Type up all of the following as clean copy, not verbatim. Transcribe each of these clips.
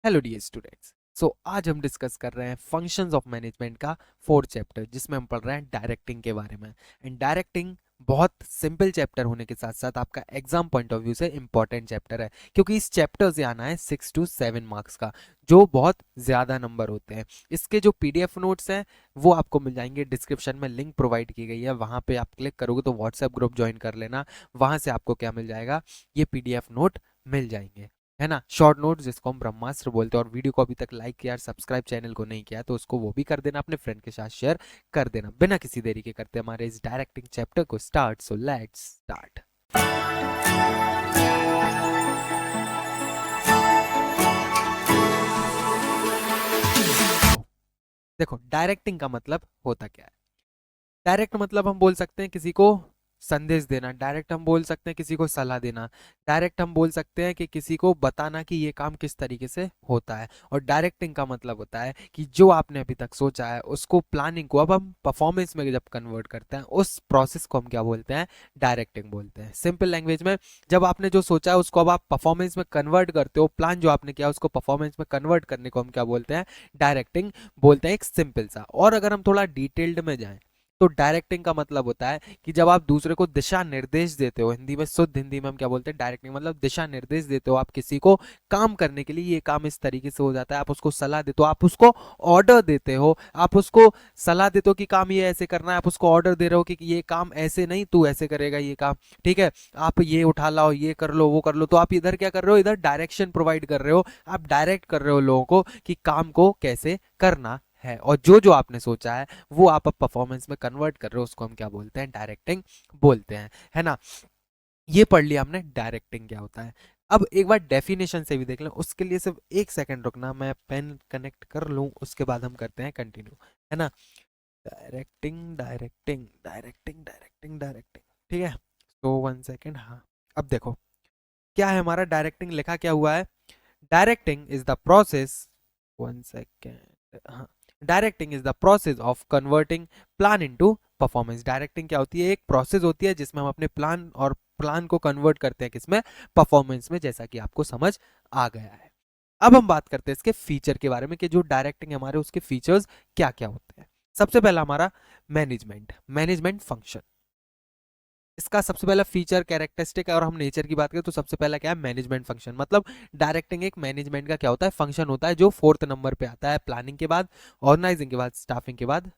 Hello dear students. आज हम discuss कर रहे हैं फंक्शंस ऑफ मैनेजमेंट का फोर्थ चैप्टर, जिसमें हम पढ़ रहे हैं डायरेक्टिंग के बारे में। एंड डायरेक्टिंग बहुत सिंपल चैप्टर होने के साथ साथ आपका एग्जाम पॉइंट ऑफ व्यू से इंपॉर्टेंट चैप्टर है, क्योंकि इस चैप्टर से आना है 6 to 7 मार्क्स का, जो बहुत ज़्यादा नंबर होते हैं। इसके जो पीडीएफ नोट्स हैं वो आपको मिल जाएंगे डिस्क्रिप्शन में, लिंक प्रोवाइड की गई है, वहाँ पे आप क्लिक करोगे तो व्हाट्सएप ग्रुप ज्वाइन कर लेना। वहाँ से आपको क्या मिल जाएगा, ये पीडीएफ नोट मिल जाएंगे, है ना। शॉर्ट नोट जिसको हम ब्रह्मास्त्र बोलते हैं। और वीडियो को अभी तक लाइक किया और सब्सक्राइब चैनल को नहीं किया तो उसको वो भी कर देना, अपने फ्रेंड के साथ शेयर कर देना। बिना किसी देरी के करते हैं हमारे इस डायरेक्टिंग चैप्टर को स्टार्ट। So let's start. देखो, डायरेक्टिंग का मतलब होता क्या है। डायरेक्ट मतलब हम बोल सकते हैं किसी को संदेश देना, डायरेक्ट हम बोल सकते हैं किसी को सलाह देना, डायरेक्ट हम बोल सकते हैं कि किसी को बताना कि ये काम किस तरीके से होता है। और डायरेक्टिंग का मतलब होता है कि जो आपने अभी तक सोचा है उसको, प्लानिंग को अब हम परफॉर्मेंस में जब कन्वर्ट करते हैं, उस प्रोसेस को हम क्या बोलते हैं, डायरेक्टिंग बोलते हैं। सिंपल लैंग्वेज में, जब आपने जो सोचा है उसको अब आप परफॉर्मेंस में कन्वर्ट करते हो, प्लान जो आपने किया उसको परफॉर्मेंस में कन्वर्ट करने को हम क्या बोलते हैं, डायरेक्टिंग बोलते हैं। एक सिंपल सा। और अगर हम थोड़ा डिटेल्ड में जाएं तो डायरेक्टिंग का मतलब होता है कि जब आप दूसरे को दिशा निर्देश देते हो, हिंदी में, शुद्ध हिंदी में हम क्या बोलते हैं, डायरेक्टिंग मतलब दिशा निर्देश देते हो। आप किसी को काम करने के लिए, ये काम इस तरीके से हो जाता है, आप उसको सलाह देते हो, आप उसको ऑर्डर देते हो, आप उसको सलाह देते हो कि काम ये ऐसे करना है, आप उसको ऑर्डर दे रहे हो कि ये काम ऐसे नहीं, तू ऐसे करेगा ये काम, ठीक है, आप ये उठा लाओ, ये कर लो, वो कर लो। तो आप इधर क्या कर रहे हो, इधर डायरेक्शन प्रोवाइड कर रहे हो, आप डायरेक्ट कर रहे हो लोगों को कि काम को कैसे करना है। और जो जो आपने सोचा है वो आप अब परफॉर्मेंस में कन्वर्ट कर रहे हो, उसको हम क्या बोलते हैं, डायरेक्टिंग बोलते हैं, है ना। ये पढ़ लिया हमने डायरेक्टिंग क्या होता है। अब एक बार डेफिनेशन से भी देख लें, उसके लिए सिर्फ एक सेकंड रुकना, मैं पेन कनेक्ट कर लूं, उसके बाद हम करते हैं कंटिन्यू, है ना। Directing directing directing directing directing, ठीक है। तो 1 सेकंड, हाँ। अब देखो क्या है हमारा डायरेक्टिंग, लिखा क्या हुआ है, directing is the process, 1 second, हाँ, directing is the process of converting plan into performance. Directing क्या होती है, एक प्रोसेस होती है जिसमें हम अपने प्लान और प्लान को कन्वर्ट करते हैं किसमें, परफॉर्मेंस में, जैसा कि आपको समझ आ गया है। अब हम बात करते हैं इसके फीचर के बारे में कि जो डायरेक्टिंग हमारे, उसके फीचर्स क्या क्या होते हैं। सबसे पहला हमारा मैनेजमेंट, मैनेजमेंट फंक्शन। इसका सबसे पहला फीचर कैरेक्टरिस्टिक है, और हम नेचर की बात करें तो सबसे पहला क्या है, मैनेजमेंट फंक्शन। मतलब डायरेक्टिंग एक मैनेजमेंट का क्या होता है, फंक्शन होता है, जो 4th नंबर पे आता है। प्लानिंग के बाद, ऑर्गेनाइजिंग के बाद, स्टाफिंग के बाद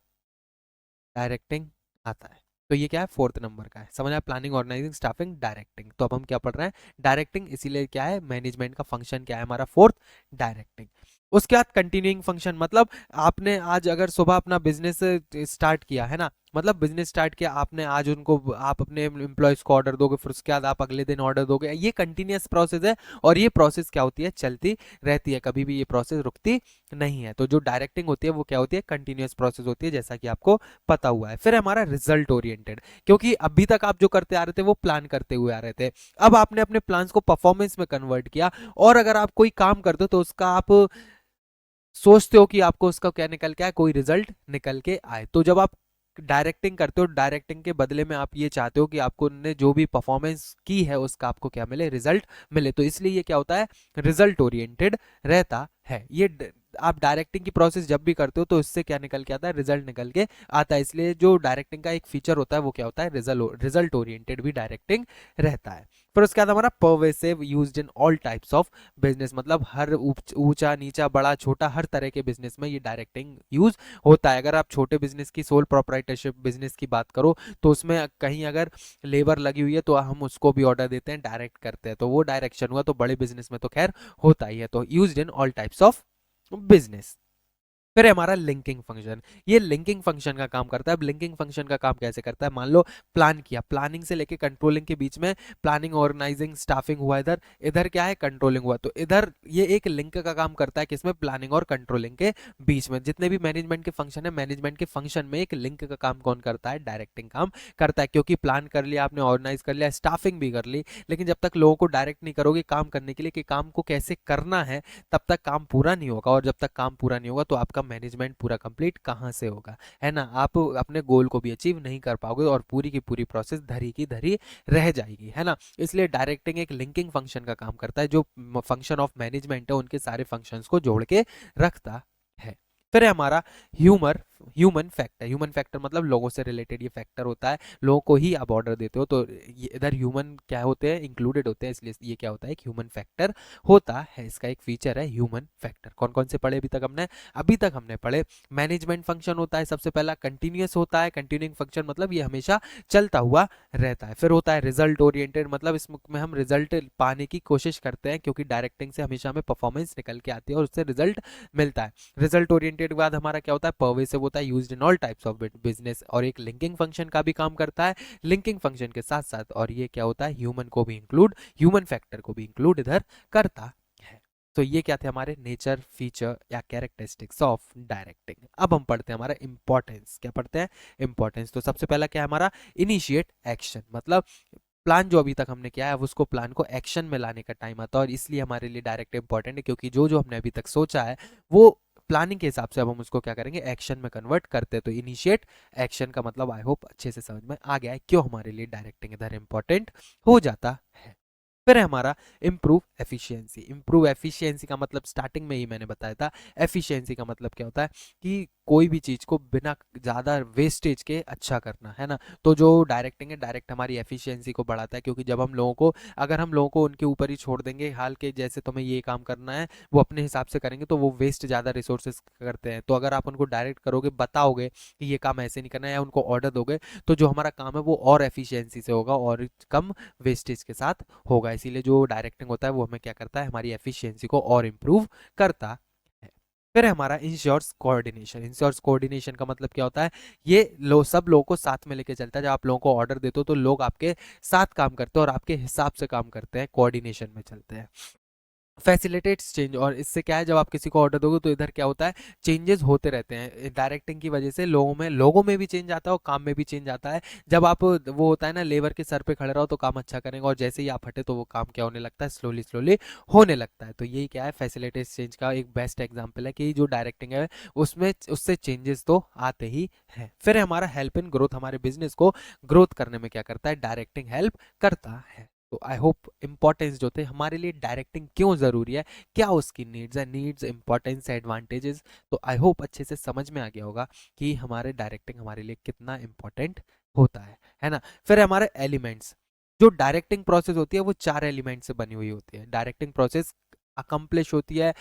डायरेक्टिंग आता है। तो ये क्या है, 4th नंबर का है। समझ आया, प्लानिंग, ऑर्गेनाइजिंग, स्टाफिंग, डायरेक्टिंग। तो अब हम क्या पढ़ रहे हैं, डायरेक्टिंग, इसीलिए क्या है, मैनेजमेंट का फंक्शन क्या है हमारा, फोर्थ, डायरेक्टिंग। उसके बाद कंटिन्यूइंग फंक्शन, मतलब आपने आज अगर सुबह अपना बिजनेस स्टार्ट किया है ना, मतलब बिजनेस स्टार्ट किया आपने आज, उनको आप अपने एम्प्लॉयज को ऑर्डर दोगे, फिर उसके बाद आप अगले दिन ऑर्डर दोगे, ये कंटिन्यूअस प्रोसेस है। और ये प्रोसेस क्या होती है, चलती रहती है, कभी भी ये प्रोसेस रुकती नहीं है। तो जो डायरेक्टिंग होती है वो क्या होती है, कंटिन्यूअस प्रोसेस होती है, जैसा कि आपको पता हुआ है। फिर हमारा रिजल्ट ओरिएंटेड, क्योंकि अभी तक आप जो करते आ रहे थे वो प्लान करते हुए आ रहे थे, अब आपने अपने प्लान्स को परफॉर्मेंस में कन्वर्ट किया। और अगर आप कोई काम करते हो तो उसका आप सोचते हो कि आपको उसका क्या निकल के आए, कोई रिजल्ट निकल के आए। तो जब आप डायरेक्टिंग करते हो, डायरेक्टिंग के बदले में आप ये चाहते हो कि आपको ने जो भी परफॉर्मेंस की है उसका आपको क्या मिले, रिजल्ट मिले। तो इसलिए ये क्या होता है, रिजल्ट ओरिएंटेड रहता है। ये आप डायरेक्टिंग की प्रोसेस जब भी करते हो तो इससे क्या निकल के आता है, रिजल्ट निकल के आता है। इसलिए जो डायरेक्टिंग का एक फीचर होता है वो क्या होता है, रिजल्ट ओरिएंटेड भी डायरेक्टिंग रहता है। फिर उसके बाद हमारा pervasive, used in all types of business, मतलब हर ऊंचा नीचा बड़ा छोटा हर तरह के बिजनेस में ये डायरेक्टिंग यूज होता है। अगर आप छोटे बिजनेस की, सोल प्रोप्राइटरशिप बिजनेस की बात करो तो उसमें कहीं अगर लेबर लगी हुई है तो हम उसको भी ऑर्डर देते हैं, डायरेक्ट करते हैं, तो वो डायरेक्शन हुआ। तो बड़े बिजनेस में तो खैर होता ही है। तो used in all types of business. फिर है हमारा लिंकिंग फंक्शन। ये लिंकिंग फंक्शन का काम करता है। अब लिंकिंग फंक्शन का काम कैसे करता है, मान लो प्लान किया, प्लानिंग से लेके कंट्रोलिंग के बीच में, प्लानिंग, ऑर्गेनाइजिंग, स्टाफिंग हुआ, इधर इधर क्या है, कंट्रोलिंग हुआ। तो इधर ये एक लिंक का काम करता है, किसमें, प्लानिंग और कंट्रोलिंग के बीच में। जितने भी मैनेजमेंट के फंक्शन है, मैनेजमेंट के फंक्शन में एक लिंक का काम कौन करता है, डायरेक्टिंग काम करता है। क्योंकि प्लान कर लिया आपने, ऑर्गेनाइज कर लिया, स्टाफिंग भी कर ली, लेकिन जब तक लोगों को डायरेक्ट नहीं करोगे काम करने के लिए कि काम को कैसे करना है, तब तक काम पूरा नहीं होगा। और जब तक काम पूरा नहीं होगा तो आपका मैनेजमेंट पूरा कंप्लीट कहाँ से होगा, है ना। आप अपने गोल को भी अचीव नहीं कर पाओगे और पूरी की पूरी प्रोसेस धरी की धरी रह जाएगी, है ना। इसलिए डायरेक्टिंग एक लिंकिंग फंक्शन का काम करता है, जो फंक्शन ऑफ मैनेजमेंट है उनके सारे फंक्शंस को जोड़ के रखता है। फिर है हमारा humour human factor. Human factor मतलब लोगों से रिलेटेड ये फैक्टर होता है, लोगों को ही आप ऑर्डर देते हो तो ये इधर ह्यूमन क्या होते हैं, इंक्लूडेड होते हैं, इसलिए ये क्या होता है, एक ह्यूमन फैक्टर होता है। इसका एक फीचर है ह्यूमन फैक्टर। कौन कौन से पढ़े अभी तक हमने पढ़े मैनेजमेंट फंक्शन होता है सबसे पहला, कंटिन्यूअस होता है, कंटिन्यूइंग फंक्शन मतलब ये हमेशा चलता हुआ रहता है। फिर होता है रिजल्ट ओरिएंटेड, मतलब इसमें हम रिजल्ट पाने की कोशिश करते हैं, क्योंकि डायरेक्टिंग से हमेशा हमें परफॉर्मेंस निकल के आती है और उससे रिजल्ट मिलता है। रिजल्ट ओरिएंटेड के बाद हमारा क्या होता है, पर्वेसिव होता है, used in all types of business, और एक लिंकिंग फंक्शन का भी काम करता है। लिंकिंग फंक्शन के साथ साथ और ये क्या होता है, ह्यूमन को भी इंक्लूड, ह्यूमन फैक्टर को भी इंक्लूड इधर करता है। तो ये क्या थे हमारे नेचर, फीचर या कैरेक्टरिस्टिक्स ऑफ डायरेक्टिंग। अब हम पढ़ते हैं हमारा इंपॉर्टेंस। क्या पढ़ते हैं, इंपॉर्टेंस। तो सबसे पहला क्या है हमारा, इनिशिएट एक्शन, मतलब प्लान जो अभी तक हमने किया है उसको, प्लान को एक्शन में लाने का टाइम आता है, और इसलिए हमारे लिए डायरेक्ट इंपॉर्टेंट है, क्योंकि जो जो हमने अभी तक सोचा है वो प्लानिंग के हिसाब से अब हम उसको क्या करेंगे, एक्शन में कन्वर्ट करते हैं। तो इनिशिएट एक्शन का मतलब आई होप अच्छे से समझ में आ गया है क्यों हमारे लिए डायरेक्टिंग इधर इंपॉर्टेंट हो जाता है। फिर है हमारा इम्प्रूव एफिशिएंसी। इम्प्रूव एफिशिएंसी का मतलब स्टार्टिंग में ही मैंने बताया था, एफिशिएंसी का मतलब क्या होता है कि कोई भी चीज़ को बिना ज़्यादा वेस्टेज के अच्छा करना, है ना। तो जो डायरेक्टिंग है, डायरेक्ट हमारी एफिशिएंसी को बढ़ाता है, क्योंकि जब हम लोगों को, अगर हम लोगों को उनके ऊपर ही छोड़ देंगे, हाल के जैसे तुम्हें ये काम करना है वो अपने हिसाब से करेंगे तो वो वेस्ट ज़्यादा रिसोर्सेज करते हैं। तो अगर आप उनको डायरेक्ट करोगे, बताओगे कि ये काम ऐसे नहीं करना है, या उनको ऑर्डर दोगे, तो जो हमारा काम है वो और एफिशिएंसी से होगा और कम वेस्टेज के साथ होगा। इसीलिए जो डायरेक्टिंग होता है वो हमें क्या करता है, हमारी एफिशिएंसी को और इम्प्रूव करता है। फिर है हमारा इंश्योर्स कोऑर्डिनेशन। इंश्योर्स कोऑर्डिनेशन का मतलब क्या होता है, ये सब लोगों को साथ में लेके चलता है। जब आप लोगों को ऑर्डर देते हो तो लोग आपके साथ काम करते हैं और आपके हिसाब से काम करते हैं, कोऑर्डिनेशन में चलते हैं। फैसिलिटेट्स चेंज, और इससे क्या है, जब आप किसी को ऑर्डर दोगे तो इधर क्या होता है, चेंजेस होते रहते हैं। डायरेक्टिंग की वजह से लोगों में भी चेंज आता है और काम में भी चेंज आता है। जब आप, वो होता है ना, लेबर के सर पे खड़े रहो तो काम अच्छा करेंगे, और जैसे ही आप हटे तो वो काम क्या होने लगता है, स्लोली स्लोली होने लगता है। तो यही क्या है, फैसिलिटेट्स चेंज का एक बेस्ट एग्जाम्पल है कि जो डायरेक्टिंग है उसमें उससे चेंजेस तो आते ही हैं। फिर है हमारा हेल्प इन ग्रोथ। हमारे बिजनेस को ग्रोथ करने में क्या करता है, डायरेक्टिंग हेल्प करता है। तो आई होप इंपॉर्टेंस जो थे हमारे लिए, डायरेक्टिंग क्यों जरूरी है, क्या उसकी नीड्स है, नीड्स, इंपॉर्टेंस, एडवांटेजेस, तो आई होप अच्छे से समझ में आ गया होगा कि हमारे डायरेक्टिंग हमारे लिए कितना इंपॉर्टेंट होता है ना। फिर हमारे एलिमेंट्स। जो डायरेक्टिंग प्रोसेस होती है वो 4 एलिमेंट से बनी हुई होती है। डायरेक्टिंग प्रोसेस अकम्प्लिश होती है,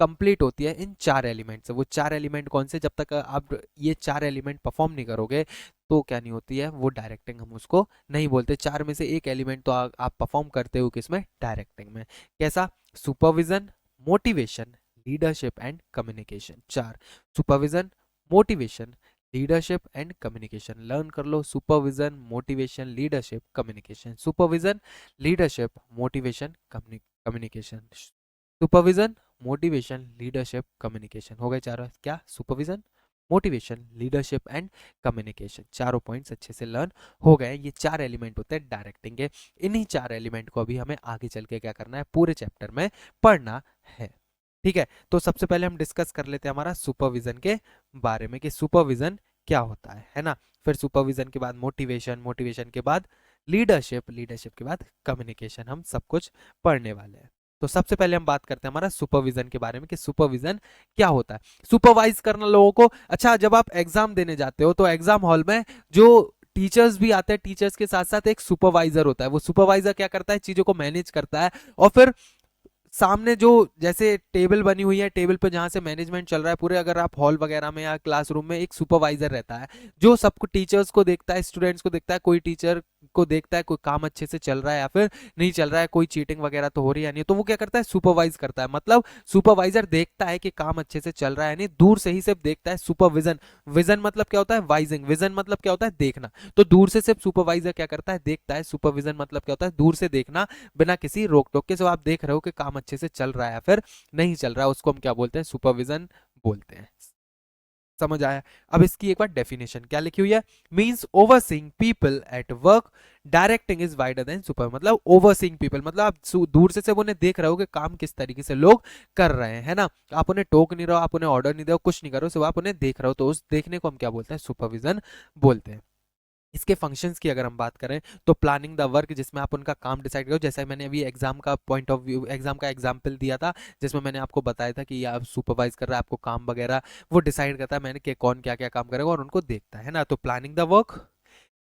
कंप्लीट होती है इन 4 एलिमेंट से। वो 4 एलिमेंट कौन से, जब तक आप ये 4 एलिमेंट परफॉर्म नहीं करोगे तो क्या नहीं होती है, वो डायरेक्टिंग हम उसको नहीं बोलते। 4 में से एक एलिमेंट तो आप परफॉर्म करते हो किसमें, डायरेक्टिंग में। कैसा, supervision, motivation, leadership and communication. 4, supervision, motivation, leadership and communication. Learn कर लो, supervision, motivation, leadership, communication. Supervision, leadership, motivation, communication. Supervision, motivation, leadership, communication. हो गए चारों क्या, supervision, motivation, leadership and communication. चारों पॉइंट्स अच्छे से लर्न हो गए। ये 4 एलिमेंट होते हैं डायरेक्टिंग के। इन्हीं 4 एलिमेंट को अभी हमें आगे चल के क्या करना है, पूरे चैप्टर में पढ़ना है। ठीक है, तो सबसे पहले हम डिस्कस कर लेते हैं हमारा सुपरविजन के बारे में कि सुपरविजन क्या होता है ना। फिर सुपरविजन के बाद मोटिवेशन, मोटिवेशन के बाद लीडरशिप, लीडरशिप के बाद कम्युनिकेशन, हम सब कुछ पढ़ने वाले हैं। तो सबसे पहले हम बात करते हैं हमारा सुपरविजन के बारे में कि सुपरविजन क्या होता है। सुपरवाइज करना लोगों को। अच्छा, जब आप एग्जाम देने जाते हो तो एग्जाम हॉल में जो टीचर्स भी आते हैं, टीचर्स के साथ साथ एक सुपरवाइजर होता है। वो सुपरवाइजर क्या करता है, चीजों को मैनेज करता है, और फिर सामने जो जैसे टेबल बनी हुई है, टेबल पे जहां से मैनेजमेंट चल रहा है पूरे, अगर आप हॉल वगैरह में या क्लासरूम में, एक सुपरवाइजर रहता है जो सबको, टीचर्स को देखता है, स्टूडेंट्स को देखता है, कोई टीचर को देखता है कोई काम अच्छे से चल रहा है या फिर नहीं चल रहा है, कोई चीटिंग वगैरह तो हो रही है नहीं, तो वो क्या करता है, सुपरवाइज करता है। मतलब सुपरवाइजर देखता है कि काम अच्छे से चल रहा है नहीं, दूर से ही सिर्फ देखता है। सुपरविजन, विजन मतलब क्या होता है, वाइजिंग, विजन मतलब क्या होता है, देखना। तो दूर से सिर्फ सुपरवाइजर क्या करता है, देखता है। सुपरविजन मतलब क्या होता है, दूर से देखना, बिना किसी रोक टोक के। सिर्फ आप देख रहे हो कि काम अच्छे से चल रहा है या फिर नहीं चल रहा है, उसको हम क्या बोलते हैं, सुपरविजन बोलते हैं। समझ आया? अब इसकी एक बार डेफिनेशन क्या लिखी हुई है, means overseeing people at work, directing is wider than super. मतलब ओवरसीइंग पीपल मतलब आप दूर से सिर्फ उन्हें देख रहे हो कि काम किस तरीके से लोग कर रहे हैं, है ना, आप उन्हें टोक नहीं रहे हो, आप उन्हें ऑर्डर नहीं दे रहे हो, कुछ नहीं कर रहे हो, सिर्फ आप उन्हें देख रहे हो, तो उस देखने को हम क्या बोलते हैं, सुपरविजन बोलते हैं। इसके फंक्शंस की अगर हम बात करें तो प्लानिंग द वर्क, जिसमें आप उनका काम डिसाइड करो, जैसे मैंने अभी एग्जाम का पॉइंट ऑफ व्यू, एग्जाम का एग्जांपल दिया था, जिसमें मैंने आपको बताया था कि आप सुपरवाइज कर रहा है, आपको काम वगैरह वो डिसाइड करता है मैंने कि कौन क्या क्या काम करेगा और उनको देखता है ना। तो planning the work,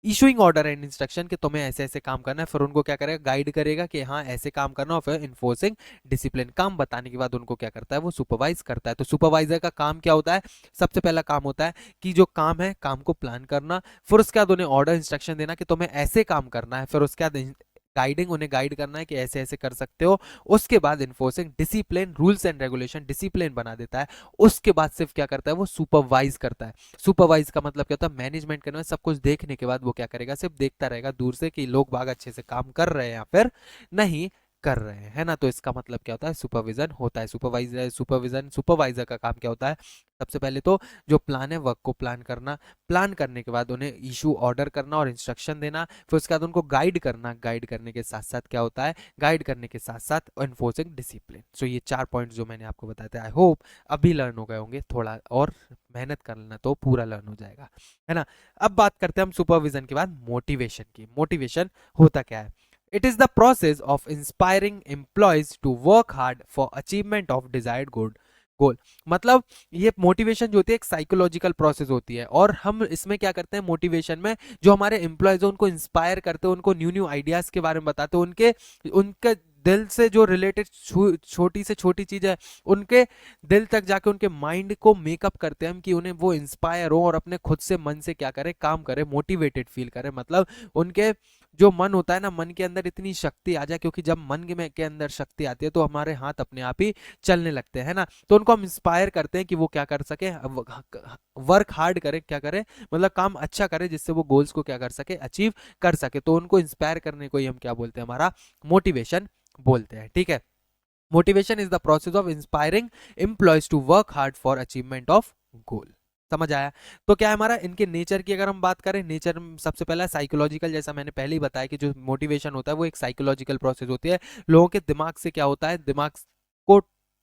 issuing order and instruction कि तुम्हें ऐसे ऐसे काम करना है, फिर उनको क्या करेगा, गाइड करेगा कि हाँ ऐसे काम करना, और फिर इन्फोर्सिंग डिसिप्लिन, काम बताने के बाद उनको क्या करता है, वो सुपरवाइज करता है। तो सुपरवाइजर का काम क्या होता है, सबसे पहला काम होता है कि जो काम है काम को प्लान करना, फिर उसके बाद उन्हें ऑर्डर इंस्ट्रक्शन देना कि तुम्हें ऐसे काम करना है, फिर उसके बाद गाइडिंग, उन्हें गाइड करना है कि ऐसे ऐसे कर सकते हो, उसके बाद enforcing discipline, rules and regulation, discipline बना देता है, उसके बाद सिर्फ क्या करता है, वो सुपरवाइज करता है। सुपरवाइज का मतलब क्या होता है, मैनेजमेंट करना है, सब कुछ देखने के बाद वो क्या करेगा, सिर्फ देखता रहेगा दूर से कि लोग बाग अच्छे से काम कर रहे हैं या फिर नहीं कर रहे हैं, है ना। तो इसका मतलब क्या होता है, सुपरविजन होता है। सुपरवाइजर का काम क्या होता है, सबसे पहले तो जो प्लान है वर्क को प्लान करना, प्लान करने के बाद उन्हें इशू ऑर्डर करना और इंस्ट्रक्शन देना, फिर उसके बाद उनको गाइड करना, गाइड करने के साथ साथ क्या होता है, गाइड करने के साथ साथ एनफोर्सिंग डिसिप्लिन। सो ये 4 पॉइंट जो मैंने आपको बताए थे, आई होप अभी लर्न हो गए होंगे, थोड़ा और मेहनत कर लेना तो पूरा लर्न हो जाएगा, है ना। अब बात करते हैं हम सुपरविजन के बाद मोटिवेशन की। मोटिवेशन होता क्या है, it is the process of inspiring employees to work hard for achievement of desired goal. मतलब ये मोटिवेशन जो होती है एक साइकोलॉजिकल प्रोसेस होती है, और हम इसमें क्या करते हैं, मोटिवेशन में जो हमारे एम्प्लॉयज हैं उनको इंस्पायर करते हैं, उनको न्यू न्यू आइडियाज के बारे में बताते हैं, उनके उनके दिल से जो रिलेटेड छोटी से छोटी चीज है उनके दिल तक जाके उनके माइंड को मेकअप करते हैं हम, कि उन्हें वो इंस्पायर हो और अपने खुद से मन से क्या करे, काम करे, मोटिवेटेड फील करे। मतलब उनके जो मन होता है ना, मन के अंदर इतनी शक्ति आ जाए, क्योंकि जब मन के अंदर शक्ति आती है तो हमारे हाथ अपने आप ही चलने लगते हैं ना। तो उनको हम इंस्पायर करते हैं कि वो क्या कर सके, वर्क हार्ड करे, क्या करे, मतलब काम अच्छा करे, जिससे वो गोल्स को क्या कर सके, अचीव कर सके। तो उनको इंस्पायर करने को ही हम क्या बोलते हैं, हमारा मोटिवेशन बोलते हैं, ठीक है। Motivation is the process of inspiring employees to work hard for achievement of goal. समझ आया? तो क्या है हमारा, इनके नेचर की अगर हम बात करें, नेचर सबसे पहला साइकोलॉजिकल, जैसा मैंने पहले ही बताया कि जो मोटिवेशन होता है वो एक साइकोलॉजिकल प्रोसेस होती है। लोगों के दिमाग से क्या होता है, दिमाग को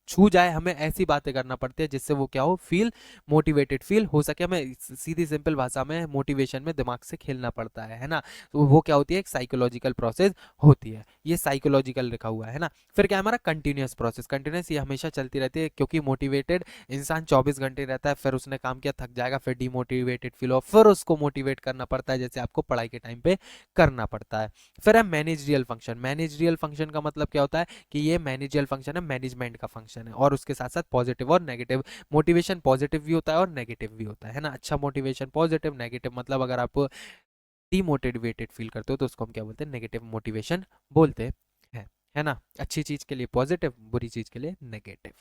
छू जाए, हमें ऐसी बातें करना पड़ती है जिससे वो क्या हो, फील मोटिवेटेड फील हो सके। हमें सीधी सिंपल भाषा में मोटिवेशन में दिमाग से खेलना पड़ता है ना। तो वो क्या होती है, एक साइकोलॉजिकल प्रोसेस होती है, ये साइकोलॉजिकल लिखा हुआ है ना। फिर क्या है हमारा कंटिन्यूस प्रोसेस, कंटिन्यूस ये हमेशा चलती रहती है, क्योंकि मोटिवेटेड इंसान 24 घंटे रहता है, फिर उसने काम किया थक जाएगा, फिर डिमोटिवेटेड फील हो, फिर उसको मोटिवेट करना पड़ता है, जैसे आपको पढ़ाई के टाइम पे करना पड़ता है। फिर है मैनेजरियल फंक्शन। मैनेजरियल फंक्शन का मतलब क्या होता है कि ये मैनेजरियल फंक्शन है, मैनेजमेंट का फंक्शन है, और उसके साथ साथ पॉजिटिव और नेगेटिव। मोटिवेशन पॉजिटिव भी होता है और नेगेटिव भी होता है ना। अच्छा मोटिवेशन पॉजिटिव, नेगेटिव मतलब अगर आप डिमोटिवेटेड फील करते हो तो उसको हम क्या बोलते हैं, नेगेटिव मोटिवेशन बोलते हैं, है ना। अच्छी चीज के लिए पॉजिटिव, बुरी चीज के लिए नेगेटिव।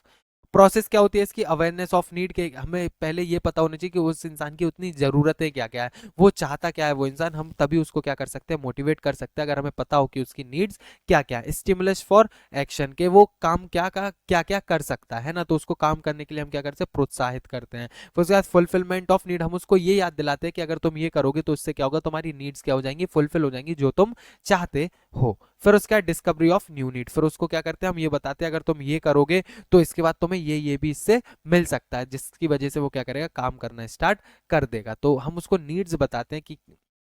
प्रोसेस क्या होती है इसकी, अवेयरनेस ऑफ नीड के, हमें पहले ये पता होना चाहिए कि उस इंसान की उतनी जरूरतें क्या क्या है, वो चाहता क्या है वो इंसान, हम तभी उसको क्या कर सकते हैं, मोटिवेट कर सकते हैं, अगर हमें पता हो कि उसकी नीड्स क्या क्या है। स्टिमुलस फॉर एक्शन के, वो काम क्या क्या कर सकता है ना, तो उसको काम करने के लिए हम क्या करते हैं, प्रोत्साहित करते हैं। फिर उसके बाद फुलफिलमेंट ऑफ नीड, हम उसको ये याद दिलाते हैं कि अगर तुम ये करोगे तो उससे क्या होगा, तुम्हारी नीड्स क्या हो जाएंगी, फुलफिल हो जाएंगी, जो तुम चाहते हो। फिर उसका डिस्कवरी ऑफ न्यू नीड, फिर उसको क्या करते हैं, हम ये बताते हैं अगर तुम ये करोगे तो इसके बाद तुम्हें ये भी इससे मिल सकता है, जिसकी वजह से वो क्या करेगा, काम करना स्टार्ट कर देगा। तो हम उसको नीड्स बताते हैं कि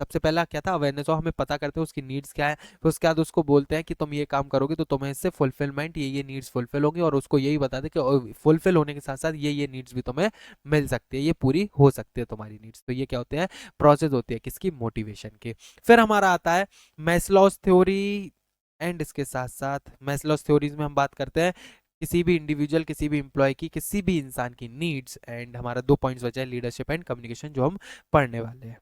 सबसे पहला क्या था, अवेयरनेस, और हमें पता करते हैं उसकी नीड्स क्या है, फिर उसके बाद उसको बोलते हैं कि तुम ये काम करोगे तो तुम्हें इससे फुलफिलमेंट, ये नीड्स फुलफिल होंगी, और उसको यही बताते हैं कि फुलफिल होने के साथ साथ ये नीड्स भी तुम्हें मिल सकती है, ये पूरी हो सकती है तुम्हारी नीड्स। तो ये क्या होते हैं, प्रोसेस होती है किसकी, मोटिवेशन की। फिर हमारा आता है मैस्लोस थ्योरी, एंड इसके साथ साथ मैस्लोस थ्योरीज में हम बात करते हैं किसी भी इंडिविजुअल, किसी भी इंप्लॉय की, किसी भी इंसान की नीड्स, एंड हमारा 2 पॉइंट्स बचा है, लीडरशिप एंड कम्युनिकेशन, जो हम पढ़ने वाले हैं।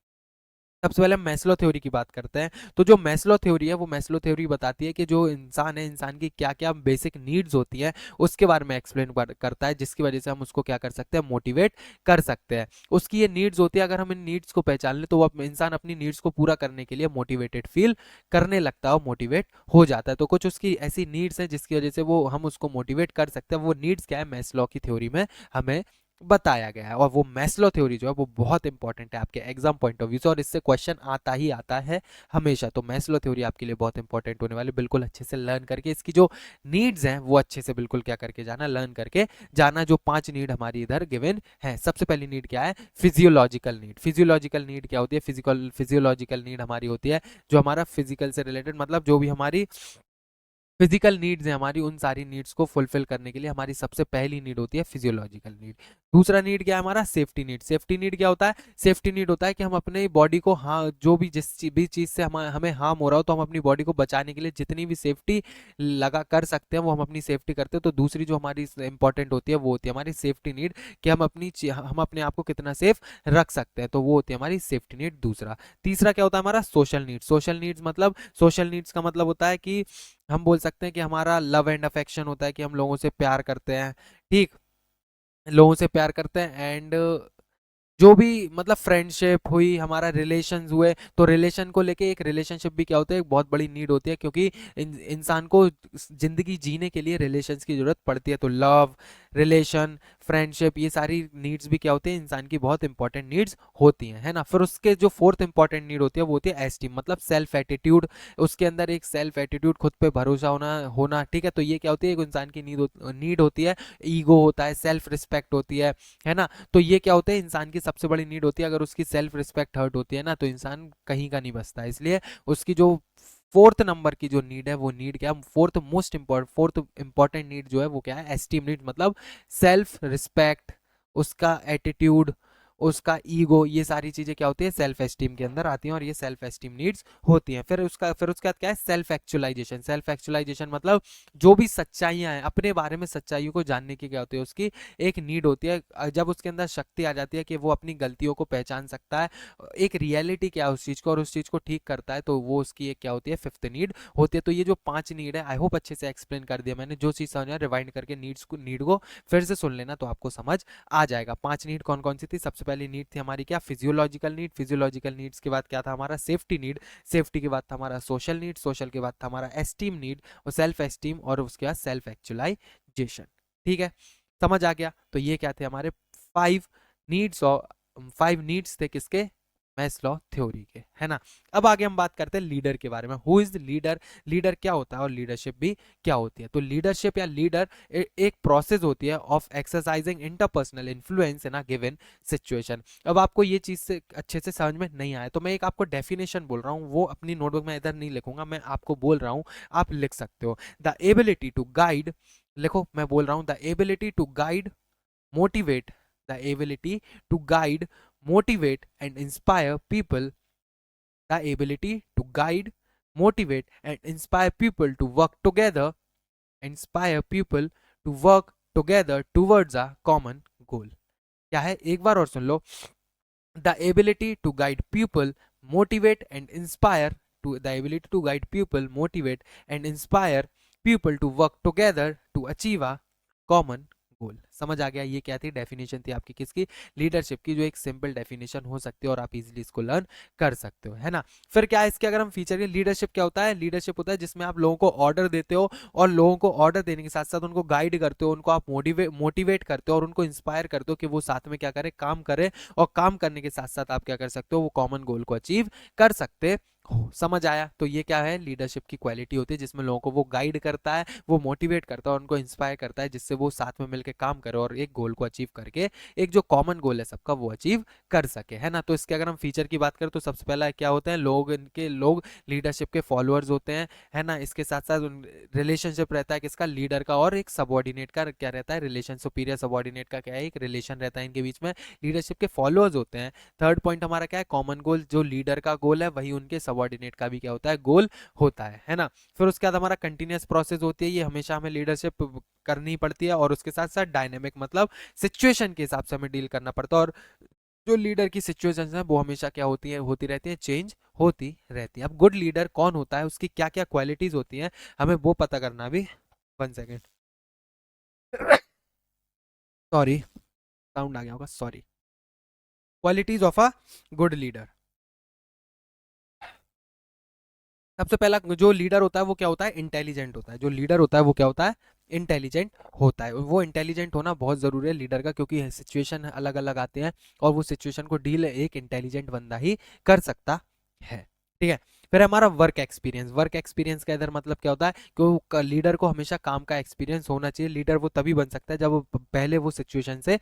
सबसे पहले हम मैस्लो थ्योरी की बात करते हैं। तो जो मैस्लो थ्योरी है, वो मैस्लो थ्योरी बताती है कि जो इंसान है, इंसान की क्या क्या बेसिक नीड्स होती हैं उसके बारे में एक्सप्लेन करता है, जिसकी वजह से हम उसको क्या कर सकते हैं, मोटिवेट कर सकते हैं। उसकी ये नीड्स होती है, अगर हम इन नीड्स को पहचान लें तो वो इंसान अपनी नीड्स को पूरा करने के लिए मोटिवेटेड फील करने लगता है और मोटिवेट हो जाता है। तो कुछ उसकी ऐसी नीड्स हैं जिसकी वजह से वो हम उसको मोटिवेट कर सकते हैं। वो नीड्स क्या है, मैस्लो की थ्योरी में हमें बताया गया है। और वो मैस्लो थ्योरी जो है वो बहुत इंपॉर्टेंट है आपके एग्जाम पॉइंट ऑफ व्यू से, और इससे क्वेश्चन आता ही आता है हमेशा। तो मैस्लो थ्योरी आपके लिए बहुत इंपॉर्टेंट होने वाली, बिल्कुल अच्छे से लर्न करके इसकी जो नीड्स हैं वो अच्छे से बिल्कुल क्या करके जाना, लर्न करके जाना। जो 5 नीड हमारी इधर गिवन है, सबसे पहली नीड क्या है, फिजियोलॉजिकल नीड। फिजियोलॉजिकल नीड क्या होती है, फिजियोलॉजिकल नीड हमारी होती है जो हमारा फिजिकल से रिलेटेड, मतलब जो भी हमारी फिजिकल नीड्स हैं हमारी, उन सारी नीड्स को फुलफिल करने के लिए हमारी सबसे पहली नीड होती है फिजियोलॉजिकल नीड। दूसरा नीड क्या है हमारा, सेफ्टी नीड। सेफ्टी नीड क्या होता है, सेफ्टी नीड होता है कि हम अपने बॉडी को, हाँ, जो भी भी चीज से हमें हार्म हो रहा हो, तो हम अपनी बॉडी को बचाने के लिए जितनी भी सेफ्टी लगा कर सकते हैं वो हम अपनी सेफ्टी करते हैं। तो दूसरी जो हमारी इंपॉर्टेंट होती है वो होती है हमारी सेफ्टी नीड, कि हम अपने आप को कितना सेफ रख सकते हैं, तो वो होती है हमारी सेफ्टी नीड दूसरा। तीसरा क्या होता है हमारा, सोशल नीड्स। सोशल नीड्स का मतलब होता है कि हम बोल सकते हैं कि हमारा लव एंड अफेक्शन होता है, कि हम लोगों से प्यार करते हैं, ठीक, लोगों से प्यार करते हैं, एंड जो भी मतलब फ्रेंडशिप हुई, हमारा रिलेशन हुए, तो रिलेशन को लेके, एक रिलेशनशिप भी क्या होता है, एक बहुत बड़ी नीड होती है, क्योंकि इंसान को जिंदगी जीने के लिए रिलेशंस की जरूरत पड़ती है। तो लव, रिलेशन, फ्रेंडशिप, ये सारी नीड्स भी क्या होती है, इंसान की बहुत इंपॉर्टेंट नीड्स होती हैं, है ना। फिर उसके जो फोर्थ इंपॉर्टेंट नीड होती है वो होती है एस्टीम, मतलब सेल्फ एटीट्यूड। उसके अंदर एक सेल्फ एटीट्यूड, खुद पे भरोसा होना होना, ठीक है। तो ये क्या होती है, एक इंसान की नीड होती है। ईगो होता है, सेल्फ रिस्पेक्ट होती है ना। तो ये क्या होता है, इंसान की सबसे बड़ी नीड होती है। अगर उसकी सेल्फ रिस्पेक्ट हर्ट होती है ना, तो इंसान कहीं का नहीं बचता। इसलिए उसकी जो फोर्थ नंबर की जो नीड है, वो नीड क्या है, फोर्थ इंपॉर्टेंट नीड जो है वो क्या है, एस्टीम नीड, मतलब सेल्फ रिस्पेक्ट, उसका एटीट्यूड, उसका ईगो, ये सारी चीजें क्या होती है, सेल्फ एस्टीम के अंदर आती हैं, और ये सेल्फ एस्टीम नीड्स होती हैं। फिर उसके बाद क्या है, सेल्फ एक्चुअलाइजेशन। सेल्फ एक्चुअलाइजेशन मतलब जो भी सच्चाइयां हैं अपने बारे में, सच्चाइयों को जानने की क्या होती है, उसकी एक नीड होती है। जब उसके अंदर शक्ति आ जाती है कि वो अपनी गलतियों को पहचान सकता है, एक रियलिटी क्या है उस चीज को, और उस चीज को ठीक करता है, तो वो उसकी एक क्या होती है, फिफ्थ नीड होती है। तो ये जो 5 नीड है, आई होप अच्छे से एक्सप्लेन कर दिया मैंने। जो चीज समझा, रिवाइंड करके नीड को फिर से सुन लेना, तो आपको समझ आ जाएगा। 5 नीड कौन कौन सी थी, सबसे पहली नीड थी हमारी क्या, फिजियोलॉजिकल नीड। फिजियोलॉजिकल नीड्स के बाद क्या था हमारा, सेफ्टी नीड। सेफ्टी के बाद था हमारा सोशल नीड। सोशल के बाद था हमारा एस्टीम नीड, और सेल्फ एस्टीम, और उसके बाद सेल्फ एक्चुअलाइजेशन। ठीक है, समझ आ गया। तो ये क्या थे हमारे 5 नीड्स, और 5 नीड्स थे किसके, मैस्लो थ्योरी के, है ना। अब आगे हम बात करते हैं लीडर के बारे में। Who is the leader, leader क्या होता है और लीडरशिप भी क्या होती है। तो लीडरशिप या लीडर एक प्रोसेस होती है of exercising interpersonal influence in a given situation. अब आपको ये चीज से अच्छे से समझ में नहीं आया, तो मैं एक आपको डेफिनेशन बोल रहा हूँ, वो अपनी नोटबुक में इधर नहीं लिखूंगा, मैं आपको बोल रहा हूँ, आप लिख सकते हो। द एबिलिटी टू गाइड, लिखो, मैं बोल रहा हूँ, the ability to guide, motivate, the ability to guide, motivate and inspire people, the ability to guide, motivate and inspire people to work together, inspire people to work together towards a common goal। क्या है, एक बार और सुन लो। The ability to guide people, motivate and inspire, to the ability to guide people, motivate and inspire people to work together to achieve a common goal. समझ आ गया, ये क्या थी, definition थी आपकी किसकी, लीडरशिप की, जो एक सिंपल डेफिनेशन हो सकती है और आप इजीली इसको लर्न कर सकते हो, है ना। फिर क्या है इसके, अगर हम फीचर के, लीडरशिप क्या होता है, लीडरशिप होता है जिसमें आप लोगों को ऑर्डर देते हो, और लोगों को ऑर्डर देने के साथ साथ उनको गाइड करते हो, उनको आप मोटिवेट करते हो, और उनको इंस्पायर करते हो कि वो साथ में क्या करे, काम करे, और काम करने के साथ साथ आप क्या कर सकते हो, वो कॉमन गोल को अचीव कर सकते हो। समझ आया। तो ये क्या है, लीडरशिप की क्वालिटी होती है जिसमें लोगों को वो गाइड करता है, वो मोटिवेट करता है, उनको इंस्पायर करता है, जिससे वो साथ में मिलकर काम करे और एक गोल को अचीव करके, एक जो कॉमन गोल है सबका, वो अचीव कर सके, है ना। तो इसके अगर हम फीचर की बात करें, तो सबसे पहला क्या होते हैं, लोग लीडरशिप के फॉलोअर्स होते हैं, है ना। इसके साथ साथ रिलेशनशिप रहता है किसका, लीडर का और एक सबॉर्डिनेट का, क्या रहता है, रिलेशन, सुपीरियर सबॉर्डिनेट का क्या है, एक रिलेशन रहता है इनके बीच में। लीडरशिप के फॉलोअर्स होते हैं। थर्ड पॉइंट हमारा क्या है, कॉमन गोल, जो लीडर का गोल है वही उनके सबॉर्डिनेट का भी क्या होता है, गोल होता है ना। फिर उसके बाद हमारा कंटिन्यूअस प्रोसेस होती है, ये हमेशा हमें लीडरशिप करनी पड़ती है, और उसके साथ साथ डायनेमिक, मतलब सिचुएशन के हिसाब से हमें डील करना पड़ता है, और जो लीडर की सिचुएशन है वो हमेशा क्या होती है, होती रहती है, चेंज होती रहती है। अब गुड लीडर कौन होता है, उसकी क्या क्या क्वालिटीज होती हैं, हमें वो पता करना भी। 1 सेकेंड, सॉरी, साउंड आ गया होगा, sorry. Qualities of a good leader. सबसे पहला जो लीडर होता है वो क्या होता है, इंटेलिजेंट होता है। जो लीडर होता है वो क्या होता है, इंटेलिजेंट होता है। वो इंटेलिजेंट होना बहुत ज़रूरी है लीडर का, क्योंकि सिचुएशन अलग अलग आते हैं और वो सिचुएशन को डील एक इंटेलिजेंट बंदा ही कर सकता है। ठीक है। फिर हमारा वर्क एक्सपीरियंस। वर्क एक्सपीरियंस का इधर मतलब क्या होता है कि लीडर को हमेशा काम का एक्सपीरियंस होना चाहिए। लीडर वो तभी बन सकता है जब वो पहले वो सिचुएशन से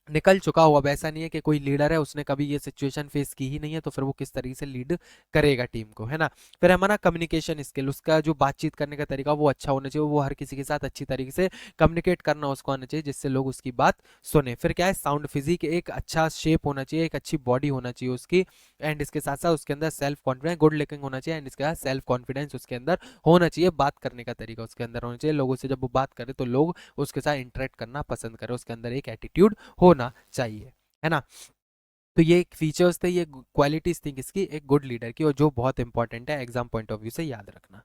निकल चुका हो। अब ऐसा नहीं है कि कोई लीडर है उसने कभी ये सिचुएशन फेस की ही नहीं है तो फिर वो किस तरीके से लीड करेगा टीम को, है ना। फिर हमारा कम्युनिकेशन स्किल, उसका जो बातचीत करने का तरीका वो अच्छा होना चाहिए। वो हर किसी के साथ अच्छी तरीके से कम्युनिकेट करना उसको आना चाहिए जिससे लोग उसकी बात सुने। फिर क्या है, साउंड फिजिक, एक अच्छा शेप होना चाहिए, एक अच्छी बॉडी होना चाहिए उसकी। एंड इसके साथ साथ उसके अंदर सेल्फ कॉन्फिडेंस, गुड लुकिंग होना चाहिए। एंड इसके साथ सेल्फ कॉन्फिडेंस उसके अंदर होना चाहिए। बात करने का तरीका उसके अंदर होना चाहिए। लोगों से जब वो बात करे तो लोग उसके साथ इंटरेक्ट करना पसंद करें। उसके अंदर एक एटीट्यूड होना चाहिए, है ना। तो ये फीचर्स थे, ये क्वालिटीज थी किसकी, एक गुड लीडर की, और जो बहुत इंपॉर्टेंट है एग्जाम पॉइंट ऑफ व्यू से याद रखना।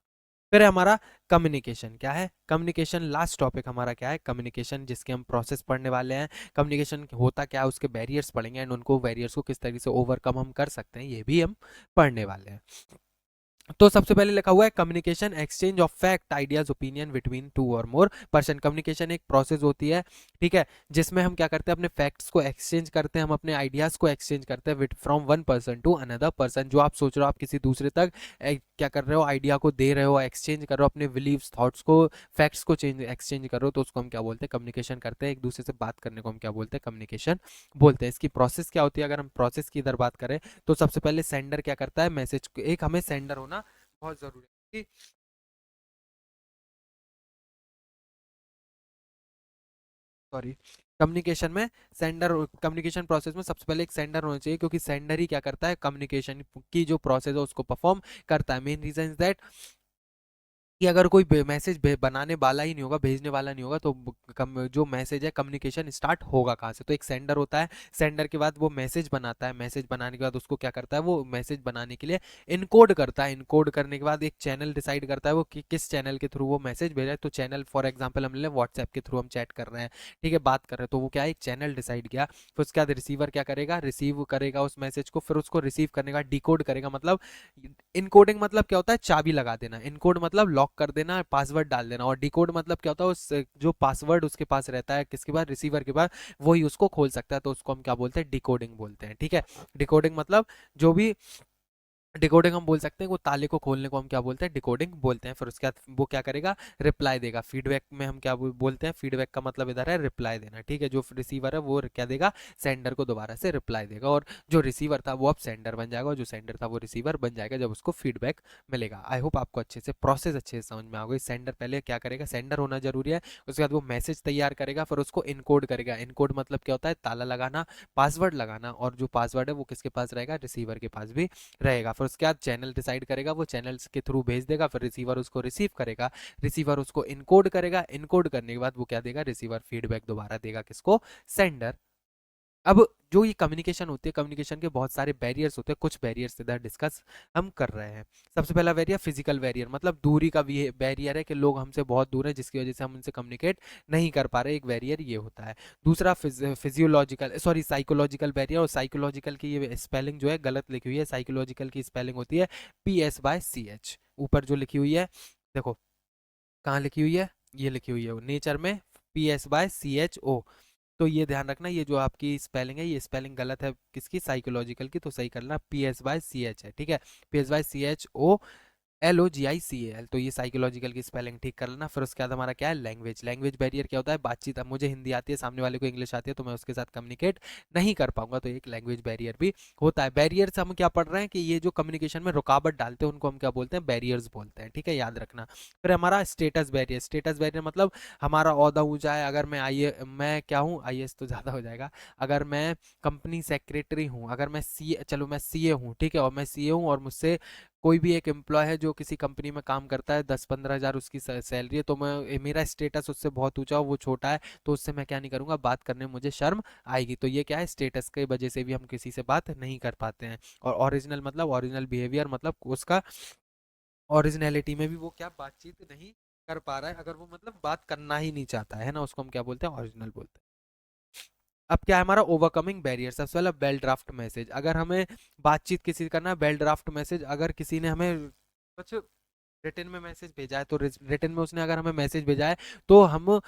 फिर है हमारा कम्युनिकेशन। क्या है कम्युनिकेशन, लास्ट टॉपिक हमारा क्या है, कम्युनिकेशन, जिसके हम प्रोसेस पढ़ने वाले हैं। कम्युनिकेशन होता क्या है, उसके बैरियर्स पढ़ेंगे एंड उनको बैरियर्स को किस तरीके से ओवरकम हम कर सकते हैं ये भी हम पढ़ने वाले हैं। तो सबसे पहले लिखा हुआ है communication, exchange of fact, ideas, opinion between two और मोर पर्सन। कम्युनिकेशन एक प्रोसेस होती है, ठीक है, जिसमें हम क्या करते हैं, अपने फैक्ट्स को एक्सचेंज करते हैं, हम अपने आइडियाज को एक्सचेंज करते हैं with from one person to another person. जो आप सोच रहे हो आप किसी दूसरे तक क्या कर रहे हो, आइडिया को दे रहे हो, एक्सचेंज कर रहे हो, अपने बिलीव्स, थॉट्स को, फैक्ट्स को चेंज एक्सचेंज कर रहे हो, तो उसको हम क्या बोलते हैं, कम्युनिकेशन करते हैं। एक दूसरे से बात करने को हम क्या बोलते हैं, कम्युनिकेशन बोलते हैं। इसकी प्रोसेस क्या होती है, अगर हम प्रोसेस की इधर बात करें तो सबसे पहले सेंडर क्या करता है, मैसेज, एक हमें सेंडर होना बहुत जरूरी है। सॉरी, कम्युनिकेशन में सेंडर, कम्युनिकेशन प्रोसेस में सबसे पहले एक सेंडर होना चाहिए, क्योंकि सेंडर ही क्या करता है, कम्युनिकेशन की जो प्रोसेस है उसको परफॉर्म करता है। मेन रीजन इज दैट कि अगर कोई मैसेज बनाने वाला ही नहीं होगा, भेजने वाला नहीं होगा, तो जो मैसेज है, कम्युनिकेशन स्टार्ट होगा कहाँ से। तो एक सेंडर होता है, सेंडर के बाद वो मैसेज बनाता है, मैसेज बनाने के बाद उसको क्या करता है, वो मैसेज बनाने के लिए इनकोड करता है, इनकोड करने के बाद एक चैनल डिसाइड करता है वो किस चैनल के थ्रू वो मैसेज भेजा है। तो चैनल फॉर एग्जाम्पल हम ले व्हाट्सएप के थ्रू हम चैट कर रहे हैं, ठीक है, बात कर रहे हैं, तो वो क्या है, एक चैनल डिसाइड किया। फिर उसके बाद रिसीवर क्या करेगा, रिसीव करेगा उस मैसेज को, फिर उसको रिसीव करने का डिकोड करेगा। मतलब इनकोडिंग मतलब क्या होता है, चाबी लगा देना। इनकोड मतलब लॉक कर देना, पासवर्ड डाल देना। और डिकोड मतलब क्या होता है, उस जो पासवर्ड उसके पास रहता है, किसके पास, रिसीवर के पास, वही उसको खोल सकता है। तो उसको हम क्या बोलते हैं, डिकोडिंग बोलते हैं, ठीक है। डिकोडिंग मतलब जो भी, डिकोडिंग हम बोल सकते हैं, वो ताले को खोलने को हम क्या बोलते हैं, डिकोडिंग बोलते हैं। फिर उसके बाद वो क्या करेगा, रिप्लाई देगा। फीडबैक में हम क्या बोलते हैं, फीडबैक का मतलब इधर है रिप्लाई देना, ठीक है। जो रिसीवर है वो क्या देगा, सेंडर को दोबारा से रिप्लाई देगा, और जो रिसीवर था वो अब सेंडर बन जाएगा, और जो सेंडर था वो रिसीवर बन जाएगा जब उसको फीडबैक मिलेगा। आई होप आपको अच्छे से प्रोसेस अच्छे से समझ में आ गई। सेंडर पहले क्या करेगा, सेंडर होना जरूरी है। उसके बाद वो मैसेज तैयार करेगा, फिर उसको इनकोड करेगा। इनकोड मतलब क्या होता है, ताला लगाना, पासवर्ड लगाना, और जो पासवर्ड है वो किसके पास रहेगा, रिसीवर के पास भी रहेगा। फिर उसके बाद चैनल डिसाइड करेगा, वो चैनल्स के थ्रू भेज देगा, फिर रिसीवर उसको रिसीव करेगा, रिसीवर उसको इनकोड करेगा, इनकोड करने के बाद वो क्या देगा, रिसीवर फीडबैक दोबारा देगा किसको, सेंडर। अब जो ये कम्युनिकेशन होती है, कम्युनिकेशन के बहुत सारे बैरियर्स होते हैं, कुछ बैरियर्स इधर डिस्कस हम कर रहे हैं। सबसे पहला बैरियर फिजिकल बैरियर, मतलब दूरी का भी बैरियर है कि लोग हमसे बहुत दूर हैं जिसकी वजह से हम उनसे कम्युनिकेट नहीं कर पा रहे, एक बैरियर ये होता है। दूसरा फिजियोलॉजिकल, सॉरी, साइकोलॉजिकल बैरियर। और साइकोलॉजिकल की ये स्पेलिंग जो है गलत लिखी हुई है, साइकोलॉजिकल की स्पेलिंग होती है PS/CH, ऊपर जो लिखी हुई है, देखो कहाँ लिखी हुई है, ये लिखी हुई है नेचर में, PS/CHO। तो ये ध्यान रखना, ये जो आपकी स्पेलिंग है ये स्पेलिंग गलत है किसकी, साइकोलॉजिकल की, तो सही करना, PS/CH है, ठीक है। PSYCHOLOGICAL, तो ये साइकोलॉजिकल की स्पेलिंग ठीक कर लेना। फिर उसके बाद हमारा क्या है, लैंग्वेज। लैंग्वेज बैरियर क्या होता है, बातचीत। अब मुझे हिंदी आती है, सामने वाले को इंग्लिश आती है, तो मैं उसके साथ कम्युनिकेट नहीं कर पाऊंगा, तो एक लैंग्वेज बैरियर भी होता है। बैरियर से हम क्या पढ़ रहे हैं कि ये जो कम्युनिकेशन में रुकावट डालते हैं उनको हम क्या बोलते हैं, बैरियर्स बोलते हैं, ठीक है, याद रखना। फिर हमारा स्टेटस बैरियर। स्टेटस बैरियर मतलब हमारा ओहदा ऊंचा है, अगर मैं क्या हूँ, IAS तो ज़्यादा हो जाएगा, अगर मैं कंपनी सेक्रेटरी हूँ, अगर मैं सी चलो मैं CA हूँ, ठीक है, और मैं CA हूँ, और मुझसे कोई भी एक एम्प्लॉय है जो किसी कंपनी में काम करता है, 10-15 हज़ार उसकी सैलरी है, तो मैं, मेरा स्टेटस उससे बहुत ऊंचा हो, वो छोटा है, तो उससे मैं क्या नहीं करूंगा, बात करने में मुझे शर्म आएगी। तो ये क्या है, स्टेटस की वजह से भी हम किसी से बात नहीं कर पाते हैं। और ओरिजिनल मतलब ओरिजिनल बिहेवियर, मतलब उसका ओरिजिनलिटी में भी वो क्या बातचीत नहीं कर पा रहा है, अगर वो मतलब बात करना ही नहीं चाहता है ना, उसको हम क्या बोलते हैं, ओरिजिनल बोलते हैं। अब क्या है हमारा ओवरकमिंग बैरियर। सबसे पहला बेल ड्राफ्ट मैसेज, अगर हमें बातचीत किसी से करना है, बेल ड्राफ्ट मैसेज, अगर किसी ने हमें कुछ रिटर्न में मैसेज भेजा है, तो रिटर्न में उसने अगर हमें मैसेज भेजा है, तो हम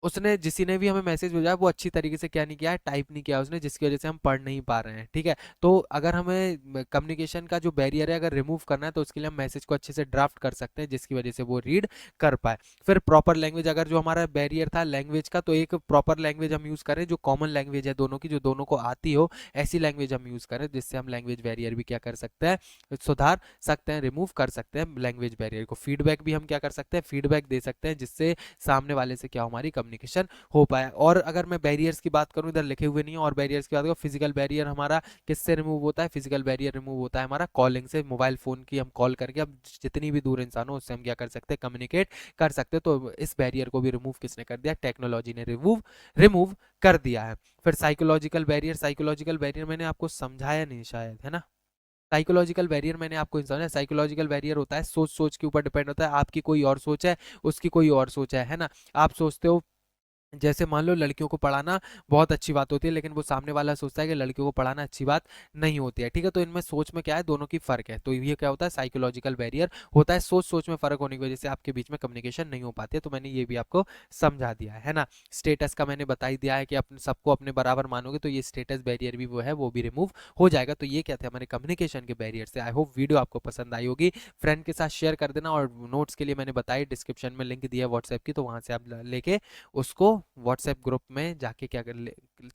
उसने जिसी ने भी हमें मैसेज भेजा है वो अच्छी तरीके से क्या नहीं किया है, टाइप नहीं किया उसने, जिसकी वजह से हम पढ़ नहीं पा रहे हैं। ठीक है, तो अगर हमें कम्युनिकेशन का जो बैरियर है अगर रिमूव करना है, तो उसके लिए हम मैसेज को अच्छे से ड्राफ्ट कर सकते हैं, जिसकी वजह से वो रीड कर पाए। फिर प्रॉपर लैंग्वेज, अगर जो हमारा बैरियर था लैंग्वेज का, तो एक प्रॉपर लैंग्वेज हम यूज़ करें जो कॉमन लैंग्वेज है दोनों की, जो दोनों को आती हो, ऐसी लैंग्वेज हम यूज़ करें, जिससे हम लैंग्वेज बैरियर भी क्या कर सकते हैं, सुधार सकते हैं, रिमूव कर सकते हैं लैंग्वेज बैरियर को। फीडबैक भी हम क्या कर सकते हैं, फीडबैक दे सकते हैं, जिससे सामने वाले से क्या हमारी कम्युनिकेशन हो पाए। और अगर मैं बैरियर्स की बात करूं, इधर लिखे हुए नहीं है, और बैरियर्स की बात करूं, फिजिकल बैरियर हमारा किससे रिमूव होता है, फिजिकल बैरियर रिमूव होता है हमारा कॉलिंग से, मोबाइल फोन की हम कॉल करके अब जितनी भी दूर इंसान हो उससे हम क्या कर सकते हैं, कम्युनिकेट कर सकते हैं। तो इस बैरियर को भी रिमूव किसने कर दिया, टेक्नोलॉजी ने रिमूव रिमूव कर दिया है। फिर साइकोलॉजिकल बैरियर, साइकोलॉजिकल बैरियर मैंने आपको समझाया नहीं शायद, है ना। साइकोलॉजिकल बैरियर मैंने आपको समझाया, साइकोलॉजिकल बैरियर होता है सोच, सोच के ऊपर डिपेंड होता है, आपकी कोई और सोच है, उसकी कोई और सोच है ना। आप सोचते हो, जैसे मान लो लड़कियों को पढ़ाना बहुत अच्छी बात होती है, लेकिन वो सामने वाला सोचता है कि लड़कियों को पढ़ाना अच्छी बात नहीं होती है। ठीक है, तो इनमें सोच में क्या है, दोनों की फर्क है, तो ये क्या होता है, साइकोलॉजिकल बैरियर होता है, सोच सोच में फर्क होने की वजह से आपके बीच में कम्युनिकेशन नहीं हो पाती है। तो मैंने ये भी आपको समझा दिया है ना। स्टेटस का मैंने बता ही दिया है कि अपने सबको अपने बराबर मानोगे तो ये स्टेटस बैरियर भी वो है, वो भी रिमूव हो जाएगा। तो ये क्या थे हमारे कम्युनिकेशन के बैरियर से। आई होप वीडियो आपको पसंद आई होगी, फ्रेंड के साथ शेयर कर देना, और नोट्स के लिए मैंने बताई डिस्क्रिप्शन में लिंक दिया है व्हाट्सएप की, तो वहां से आप लेके उसको व्हाट्सएप ग्रुप में जाके क्या कर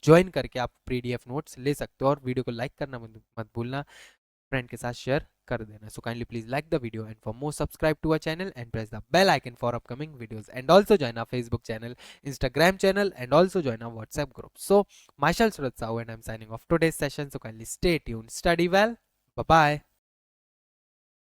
ज्वाइन करके आप पीडीएफ नोट्स ले सकते हो। और वीडियो को लाइक करना मत भूलना, फ्रेंड के साथ शेयर कर देना। So kindly please like the video and for more subscribe to our channel and press the bell icon for upcoming videos and also join our Facebook channel, Instagram channel and also join our WhatsApp group. So myself Surat Sahu and I'm signing off today's session. So kindly stay tuned, study well, bye bye.